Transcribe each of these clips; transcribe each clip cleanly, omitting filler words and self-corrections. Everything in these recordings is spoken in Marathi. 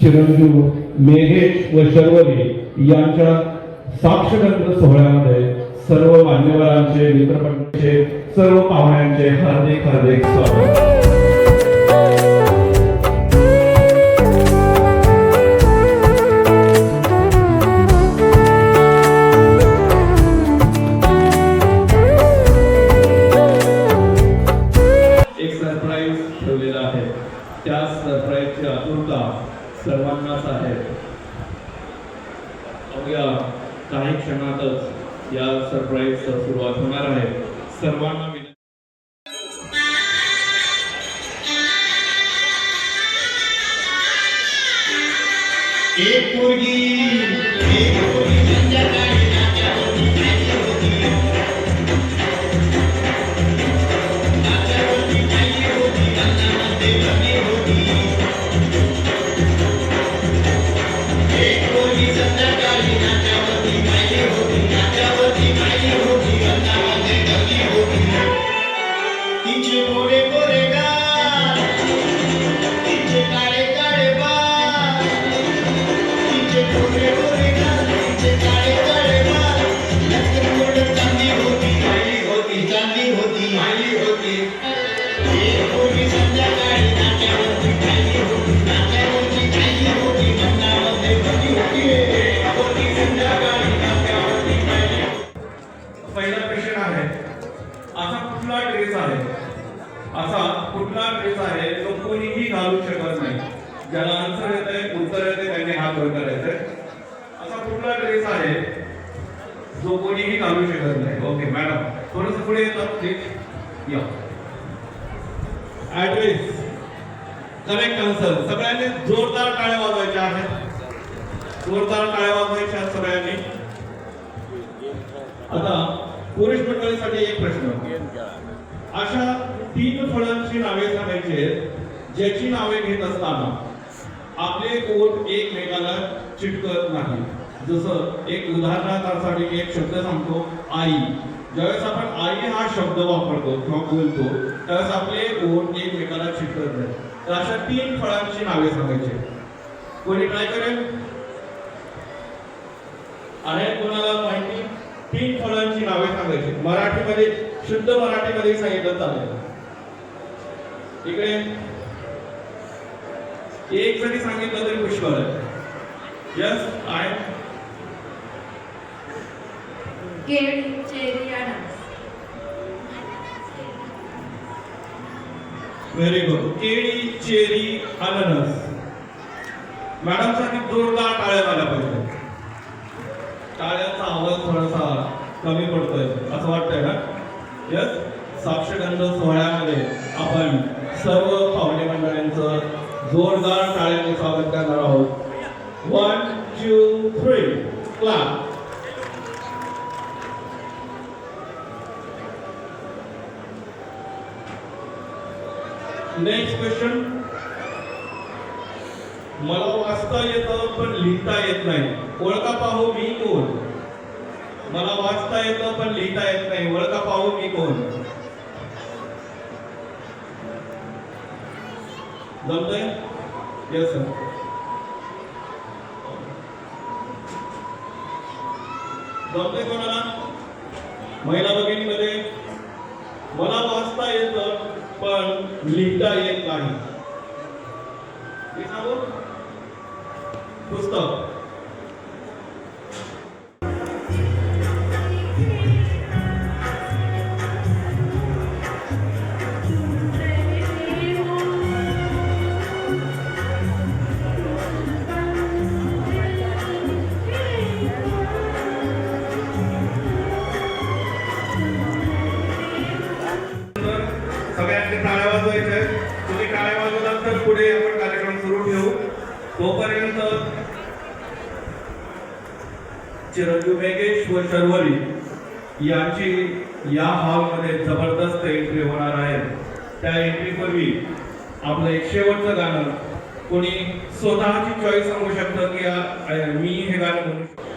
चिरंजीव मेघेश व शर्वरी यांच्या साक्षगंध सोहळ्यामध्ये सर्व मान्यवरांचे, मित्रपक्षाचे, सर्व पाहुण्यांचे हार्दिक हार्दिक स्वागत. त्या सरप्राईजची आतुरता सर्वांनाच आहे. अवघ्या काही क्षणातच या सरप्राईजची सुरुवात होणार आहे. सर्वांना एक पोरगी कुठला ड्रेस आहे जो कोणीही घालू शकत नाही. ज्याला आन्सर येत आहे, उत्तर येते, त्यांनी हात वर करायचंय. असा कुठला ड्रेस आहे जो कोणीही घालू शकत नाही? ओके मॅडम, थोडंसं पुढे येतात प्लीज. या ऍड्रेस करेक्ट आन्सर. सगळ्यांनी जोरदार टाळ्या वाजवायच्या आहेत. जोरदार टाळ्या वाजवायच्या सगळ्यांनी. आता पुरुष मंडळीसाठी एक प्रश्न. अशा 3 फळांची नावे सांगायची आहेत ज्याची नावे घेत असताना आपले ओठ एकमेकाला चिटकत नाही. जसं एक उदाहरणासाठी एक शब्द सांगतो, आई. ज्यावेळेस आपण आई हा शब्द वापरतो किंवा बोलतो त्यावेळेस आपले ओठ एकमेकाला चिटकत नाही. तर अशा 3 फळांची नावे सांगायची. कोणी ट्राय करेल? आहे कोणाला माहिती? 3 फळांची नावे सांगायची. मराठीमध्ये, शुद्ध मराठीमध्ये सांगितलं चालेल. इकडे एक जरी सांगितलं तरी पुष्कळ आहे. यस, आहे. केळी, चेरी, अननस. Very good. केळी, चेरी, अननस. मॅडम साठी जोरदार टाळ्या झाल्या पाहिजे. टाळ्याचा आवाज थोडासा कमी पडतोय असं वाटतंय ना? यस. साक्षगंध सोहळ्यामध्ये आपण सर्व पाहुणे मंडळींचं जोरदार टाळ्याने स्वागत करणार आहोत. 1 2 3 क्लॅप. Next question. मला वाचता येतं पण लिहिता येत नाही, ओळखा पाहू मी कोण? मला वाचता येतं पण लिहिता येत नाही, ओळखा पाहू मी कोण? जमतंय? Yes sir. जमतंय कोणाला? महिला भगिनीमध्ये मला वाचता येतं पण लिहिता येत नाही. पुस्तक. सगळ्यांनी टाळ्या वाजवायच्या. तुम्ही टाळ्या वाजवलात तर पुढे आपण कार्यक्रम सुरू ठेवू. तोपर्यंत चिरंजीव मेघेश व शर्वरी यांची या हॉलमध्ये जबरदस्त एंट्री होणार आहे. त्या एंट्री पूर्वी आपलं एक शेवटचं गाणं कोणी स्वतःची चॉईस सांगू शकतं की मी हे गाणं म्हणू शकतो?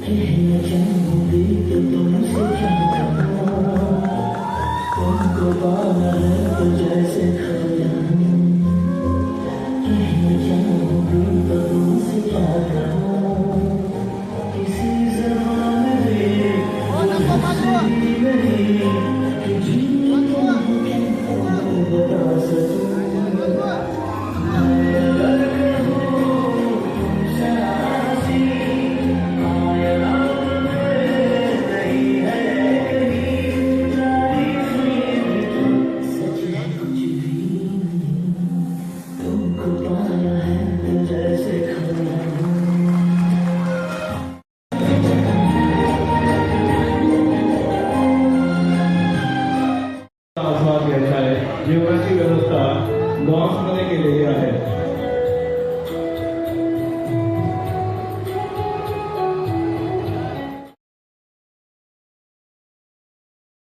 कहना चाहूंगी तो तुमसे क्या कहूं, तुमको पाना है तो जैसे खोया हूं। कहना चाहूंगी तो तुमसे क्या कहूं, किसी ज़बान में हंसी नहीं कि जीना है तुम बता सकूं। आस्वाद घ्यायचा आहे. जेवणाची व्यवस्था लॉन्समध्ये केलेली आहे.